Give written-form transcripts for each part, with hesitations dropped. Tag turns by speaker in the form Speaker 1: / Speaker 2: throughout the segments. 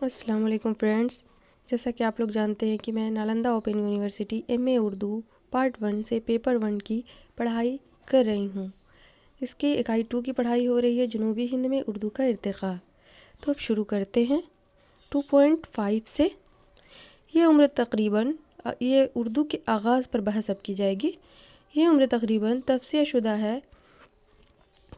Speaker 1: السلام علیکم فرینڈس، جیسا کہ آپ لوگ جانتے ہیں کہ میں نالندہ اوپن یونیورسٹی ایم اے اردو پارٹ 1 سے پیپر 1 کی پڑھائی کر رہی ہوں۔ اس کے اکائی 2 کی پڑھائی ہو رہی ہے جنوبی ہند میں اردو کا ارتقاء۔ تو اب شروع کرتے ہیں 2.5 سے۔ یہ اردو کے آغاز پر بحث اب کی جائے گی۔ یہ عمر تقریباً تجزیہ شدہ ہے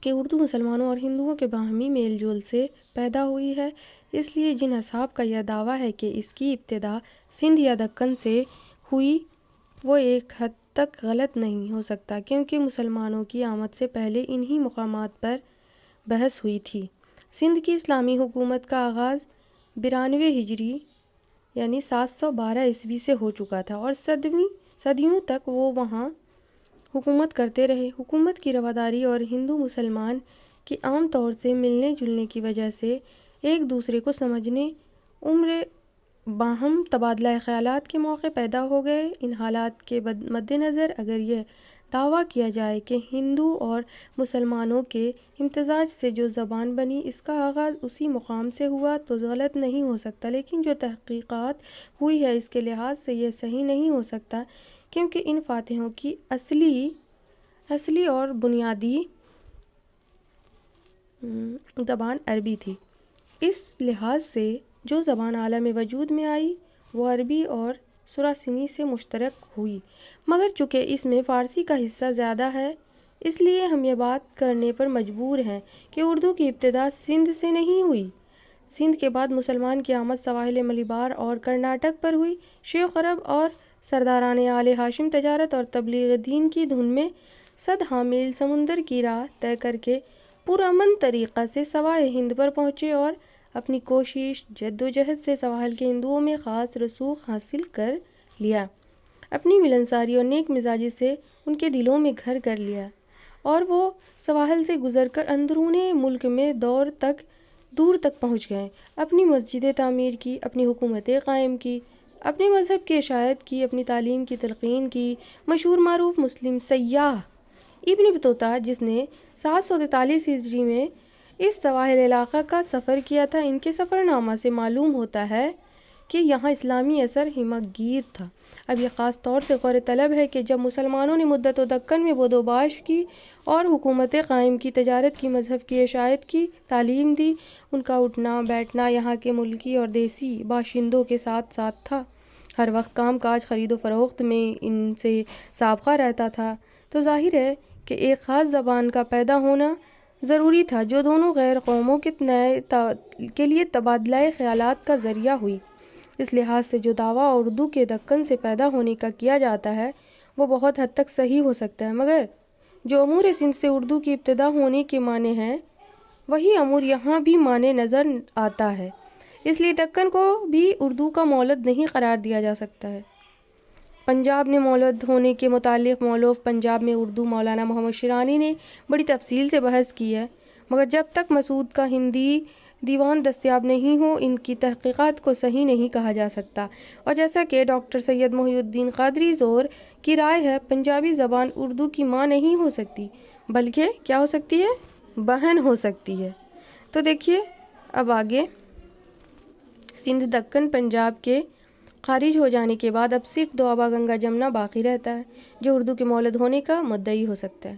Speaker 1: کہ اردو مسلمانوں اور ہندوؤں کے باہمی میل جول سے پیدا ہوئی ہے، اس لیے جن اصحاب کا یہ دعویٰ ہے کہ اس کی ابتدا سندھ یا دکن سے ہوئی وہ ایک حد تک غلط نہیں ہو سکتا، کیونکہ مسلمانوں کی آمد سے پہلے انہی مقامات پر بحث ہوئی تھی۔ سندھ کی اسلامی حکومت کا آغاز 92 ہجری یعنی 712 عیسوی سے ہو چکا تھا اور صدیوں تک وہ وہاں حکومت کرتے رہے۔ حکومت کی رواداری اور ہندو مسلمان کی عام طور سے ملنے جلنے کی وجہ سے ایک دوسرے کو سمجھنے، عمر باہم تبادلہ خیالات کے موقع پیدا ہو گئے۔ ان حالات کے مد نظر اگر یہ دعویٰ کیا جائے کہ ہندو اور مسلمانوں کے امتزاج سے جو زبان بنی اس کا آغاز اسی مقام سے ہوا تو غلط نہیں ہو سکتا، لیکن جو تحقیقات ہوئی ہے اس کے لحاظ سے یہ صحیح نہیں ہو سکتا، کیونکہ ان فاتحوں کی اصلی اور بنیادی زبان عربی تھی۔ اس لحاظ سے جو زبان عالم وجود میں آئی وہ عربی اور سراسانی سے مشترک ہوئی، مگر چونکہ اس میں فارسی کا حصہ زیادہ ہے اس لیے ہم یہ بات کرنے پر مجبور ہیں کہ اردو کی ابتدا سندھ سے نہیں ہوئی۔ سندھ کے بعد مسلمان کی آمد سواحل ملبار اور کرناٹک پر ہوئی۔ شیخ عرب اور سرداران آل ہاشم تجارت اور تبلیغ دین کی دھن میں 100 میل سمندر کی راہ طے کر کے پرامن طریقہ سے سوائے ہند پر پہنچے اور اپنی کوشش جد و جہد سے سواحل کے ہندوؤں میں خاص رسوخ حاصل کر لیا، اپنی ملنساری اور نیک مزاجی سے ان کے دلوں میں گھر کر لیا، اور وہ سواحل سے گزر کر اندرون ملک میں دور تک پہنچ گئے، اپنی مسجدیں تعمیر کی، اپنی حکومتیں قائم کی، اپنے مذہب کی اشاعت کی، اپنی تعلیم کی تلقین کی۔ مشہور معروف مسلم سیاح ابن بطوطہ جس نے 743 ہجری میں اس سواحل علاقہ کا سفر کیا تھا، ان کے سفر نامہ سے معلوم ہوتا ہے کہ یہاں اسلامی اثر ہمہ گیر تھا۔ اب یہ خاص طور سے غور طلب ہے کہ جب مسلمانوں نے مدت و دکن میں بود و باش کی اور حکومتیں قائم کی، تجارت کی، مذہب کی اشاعت کی، تعلیم دی، ان کا اٹھنا بیٹھنا یہاں کے ملکی اور دیسی باشندوں کے ساتھ ساتھ تھا، ہر وقت کام کاج خرید و فروخت میں ان سے سابقہ رہتا تھا، تو ظاہر ہے کہ ایک خاص زبان کا پیدا ہونا ضروری تھا جو دونوں غیر قوموں کے لیے تبادلہ خیالات کا ذریعہ ہوئی۔ اس لحاظ سے جو دعویٰ اردو کے دکن سے پیدا ہونے کا کیا جاتا ہے وہ بہت حد تک صحیح ہو سکتا ہے، مگر جو امور سندھ سے اردو کی ابتدا ہونے کے معنی ہیں وہی امور یہاں بھی معنی نظر آتا ہے، اس لیے دکن کو بھی اردو کا مولد نہیں قرار دیا جا سکتا ہے۔ پنجاب میں مولد ہونے کے متعلق مولوف پنجاب میں اردو مولانا محمد شیرانی نے بڑی تفصیل سے بحث کی ہے، مگر جب تک مسعود کا ہندی دیوان دستیاب نہیں ہو ان کی تحقیقات کو صحیح نہیں کہا جا سکتا، اور جیسا کہ ڈاکٹر سید محی الدین قادری زور کی رائے ہے، پنجابی زبان اردو کی ماں نہیں ہو سکتی بلکہ کیا ہو سکتی ہے؟ بہن ہو سکتی ہے۔ تو دیکھیے اب آگے، سندھ دکن پنجاب کے خارج ہو جانے کے بعد اب صرف دوآبا گنگا جمنا باقی رہتا ہے جو اردو کے مولد ہونے کا مدعی ہو سکتا ہے۔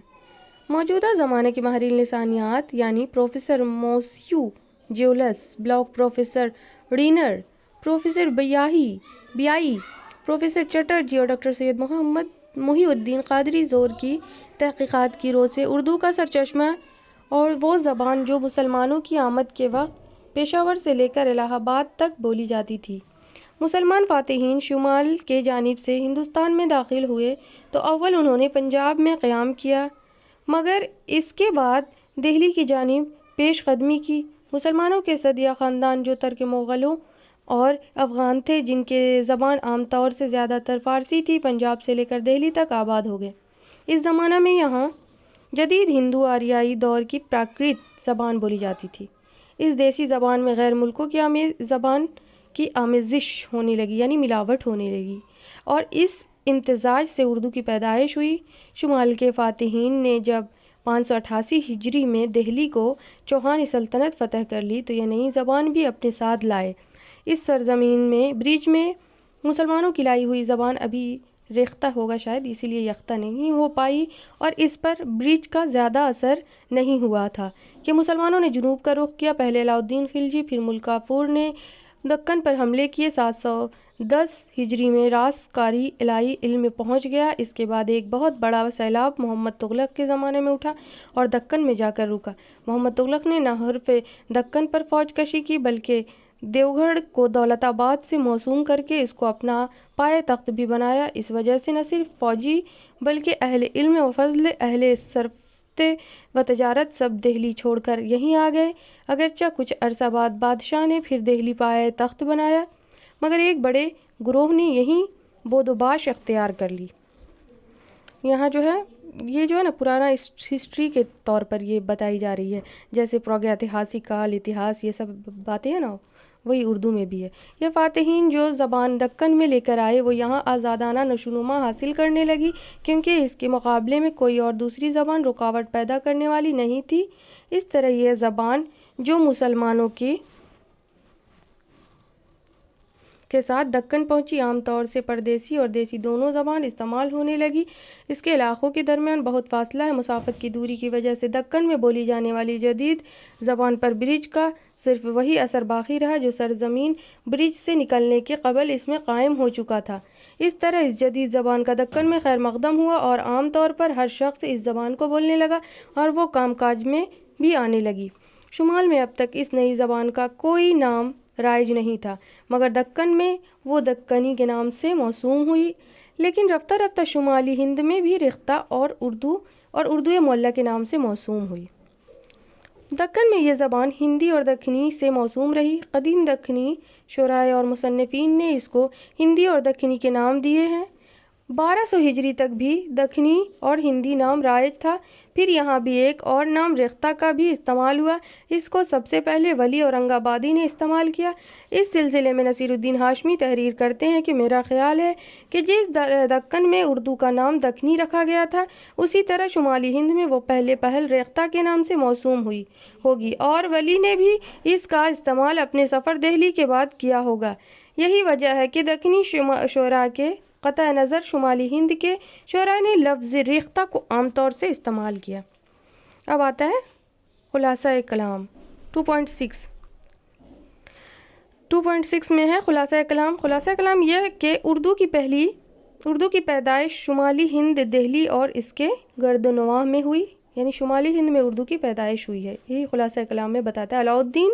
Speaker 1: موجودہ زمانے کے ماہرین لسانیات یعنی professor monsieur Jules, Bloch professor رینر، پروفیسر بیائی، پروفیسر چٹرجی اور ڈاکٹر سید محمد محی الدین قادری زور کی تحقیقات کی رو سے اردو کا سرچشمہ اور وہ زبان جو مسلمانوں کی آمد کے وقت پشاور سے لے کر الہ آباد تک بولی جاتی تھی۔ مسلمان فاتحین شمال کے جانب سے ہندوستان میں داخل ہوئے تو اول انہوں نے پنجاب میں قیام کیا، مگر اس کے بعد دہلی کی جانب پیش قدمی کی۔ مسلمانوں کے سدیہ خاندان جو ترک مغلوں اور افغان تھے جن کے زبان عام طور سے زیادہ تر فارسی تھی، پنجاب سے لے کر دہلی تک آباد ہو گئے۔ اس زمانہ میں یہاں جدید ہندو آریائی دور کی پراکرت زبان بولی جاتی تھی۔ اس دیسی زبان میں غیر ملکوں کی زبان کی آمیزش ہونے لگی یعنی ملاوٹ ہونے لگی، اور اس امتزاج سے اردو کی پیدائش ہوئی۔ شمال کے فاتحین نے جب 588 ہجری میں دہلی کو چوہانی سلطنت فتح کر لی تو یہ نئی زبان بھی اپنے ساتھ لائے۔ اس سرزمین میں برج میں مسلمانوں کی لائی ہوئی زبان ابھی ریختہ ہوگا شاید، اسی لیے یختہ نہیں ہو پائی، اور اس پر برج کا زیادہ اثر نہیں ہوا تھا کہ مسلمانوں نے جنوب کا رخ کیا۔ پہلے علاؤالدین خلجی پھر ملکافور نے دکن پر حملے کیے۔ 710 ہجری میں راس کاری الہی علم میں پہنچ گیا۔ اس کے بعد ایک بہت بڑا سیلاب محمد تغلق کے زمانے میں اٹھا اور دکن میں جا کر رکا۔ محمد تغلق نے نہ حرف دکن پر فوج کشی کی بلکہ دیوگڑھ کو دولت آباد سے موسوم کر کے اس کو اپنا پائے تخت بھی بنایا۔ اس وجہ سے نہ صرف فوجی بلکہ اہل علم و فضل، اہل صرفت و تجارت سب دہلی چھوڑ کر یہیں آ گئے۔ اگرچہ کچھ عرصہ بعد بادشاہ نے پھر دہلی پائے تخت بنایا، مگر ایک بڑے گروہ نے یہیں بود و باش اختیار کر لی۔ یہاں یہ جو ہے نا پرانا ہسٹری کے طور پر یہ بتائی جا رہی ہے، جیسے پراگیتہاسک کال، اتہاس، یہ سب باتیں ہیں نا، وہی اردو میں بھی ہے۔ یہ فاتحین جو زبان دکن میں لے کر آئے وہ یہاں آزادانہ نشوونما حاصل کرنے لگی، کیونکہ اس کے مقابلے میں کوئی اور دوسری زبان رکاوٹ پیدا کرنے والی نہیں تھی۔ اس طرح یہ زبان جو مسلمانوں کے ساتھ دکن پہنچی، عام طور سے پردیسی اور دیسی دونوں زبان استعمال ہونے لگی۔ اس کے علاقوں کے درمیان بہت فاصلہ ہے۔ مسافت کی دوری کی وجہ سے دکن میں بولی جانے والی جدید زبان پر برج کا صرف وہی اثر باقی رہا جو سرزمین برج سے نکلنے کے قبل اس میں قائم ہو چکا تھا۔ اس طرح اس جدید زبان کا دکن میں خیر مقدم ہوا اور عام طور پر ہر شخص اس زبان کو بولنے لگا اور وہ کام کاج میں بھی آنے لگی۔ شمال میں اب تک اس نئی زبان کا کوئی نام رائج نہیں تھا، مگر دکن میں وہ دکنی کے نام سے موسوم ہوئی، لیکن رفتہ رفتہ شمالی ہند میں بھی ریختہ اور اردو معلیٰ کے نام سے موسوم ہوئی۔ دکن میں یہ زبان ہندی اور دکنی سے موسوم رہی۔ قدیم دکنی شعراء اور مصنفین نے اس کو ہندی اور دکنی کے نام دیے ہیں۔ 1200 ہجری تک بھی دکنی اور ہندی نام رائج تھا۔ پھر یہاں بھی ایک اور نام ریختہ کا بھی استعمال ہوا۔ اس کو سب سے پہلے ولی اورنگ آبادی نے استعمال کیا۔ اس سلسلے میں نصیر الدین ہاشمی تحریر کرتے ہیں کہ میرا خیال ہے کہ جس دکن میں اردو کا نام دکنی رکھا گیا تھا، اسی طرح شمالی ہند میں وہ پہل ریختہ کے نام سے موسوم ہوگی، اور ولی نے بھی اس کا استعمال اپنے سفر دہلی کے بعد کیا ہوگا۔ یہی وجہ ہے کہ دکنی شعراء کے قطع نظر شمالی ہند کے شعراء نے لفظ ریختہ کو عام طور سے استعمال کیا۔ اب آتا ہے خلاصہ کلام 2.6 میں ہے خلاصہ کلام۔ خلاصہ کلام یہ کہ اردو کی پیدائش شمالی ہند، دہلی اور اس کے گرد و نواح میں ہوئی، یعنی شمالی ہند میں اردو کی پیدائش ہوئی ہے، یہی خلاصہ کلام میں بتاتا ہے۔ علاؤالدین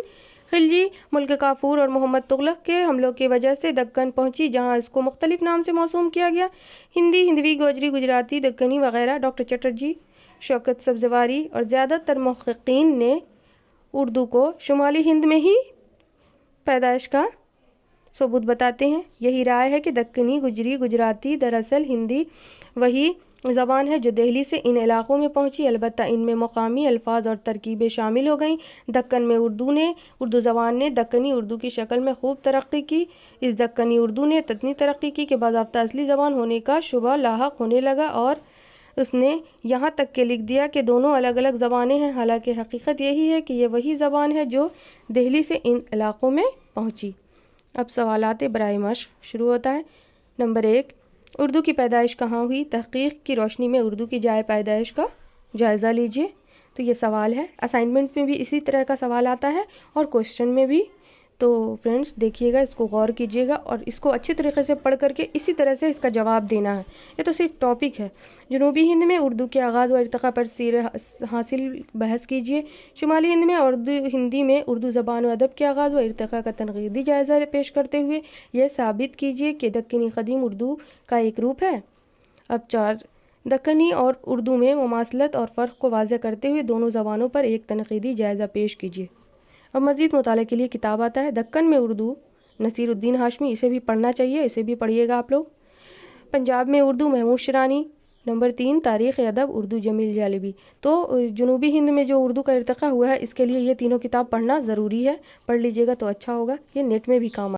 Speaker 1: خلجی ملک کافور اور محمد تغلق کے حملوں کی وجہ سے دکن پہنچی، جہاں اس کو مختلف نام سے موسوم کیا گیا: ہندی، ہندوی، گوجری، گجراتی، دکنی وغیرہ۔ ڈاکٹر چٹرجی، شوکت سبزواری اور زیادہ تر محققین نے اردو کو شمالی ہند میں ہی پیدائش کا ثبوت بتاتے ہیں۔ یہی رائے ہے کہ دکنی، گجری، گجراتی دراصل ہندی وہی زبان ہے جو دہلی سے ان علاقوں میں پہنچی، البتہ ان میں مقامی الفاظ اور ترکیبیں شامل ہو گئیں۔ دکن میں اردو زبان نے دکنی اردو کی شکل میں خوب ترقی کی۔ اس دکنی اردو نے اتنی ترقی کی کہ باضابطہ اصلی زبان ہونے کا شبہ لاحق ہونے لگا، اور اس نے یہاں تک کہ لکھ دیا کہ دونوں الگ الگ زبانیں ہیں، حالانکہ حقیقت یہی ہے کہ یہ وہی زبان ہے جو دہلی سے ان علاقوں میں پہنچی۔ اب سوالات برائے مشق شروع ہوتا ہے۔ نمبر 1، اردو کی پیدائش کہاں ہوئی؟ تحقیق کی روشنی میں اردو کی جائے پیدائش کا جائزہ لیجیے۔ تو یہ سوال ہے، اسائنمنٹ میں بھی اسی طرح کا سوال آتا ہے اور کوشچن میں بھی۔ تو فرینڈس دیکھیے گا، اس کو غور کیجیے گا اور اس کو اچھے طریقے سے پڑھ کر کے اسی طرح سے اس کا جواب دینا ہے۔ یہ تو صرف ٹاپک ہے۔ جنوبی ہند میں اردو کے آغاز و ارتقاء پر سیر حاصل بحث کیجیے۔ شمالی ہند میں ہندی میں اردو زبان و ادب کے آغاز و ارتقاء کا تنقیدی جائزہ پیش کرتے ہوئے یہ ثابت کیجیے کہ دکنی قدیم اردو کا ایک روپ ہے۔ اب 4، دکنی اور اردو میں مماثلت اور فرق کو واضح کرتے ہوئے دونوں زبانوں پر ایک تنقیدی جائزہ پیش کیجیے۔ اب مزید مطالعے کے لیے کتاب آتا ہے دکن میں اردو، نصیر الدین ہاشمی، اسے بھی پڑھنا چاہیے، اسے بھی پڑھیے گا آپ لوگ۔ پنجاب میں اردو، محمود شرانی۔ نمبر 3، تاریخ ادب اردو، جمیل جالبی۔ تو جنوبی ہند میں جو اردو کا ارتقاء ہوا ہے، اس کے لیے یہ تینوں کتاب پڑھنا ضروری ہے، پڑھ لیجیے گا تو اچھا ہوگا، یہ نیٹ میں بھی کام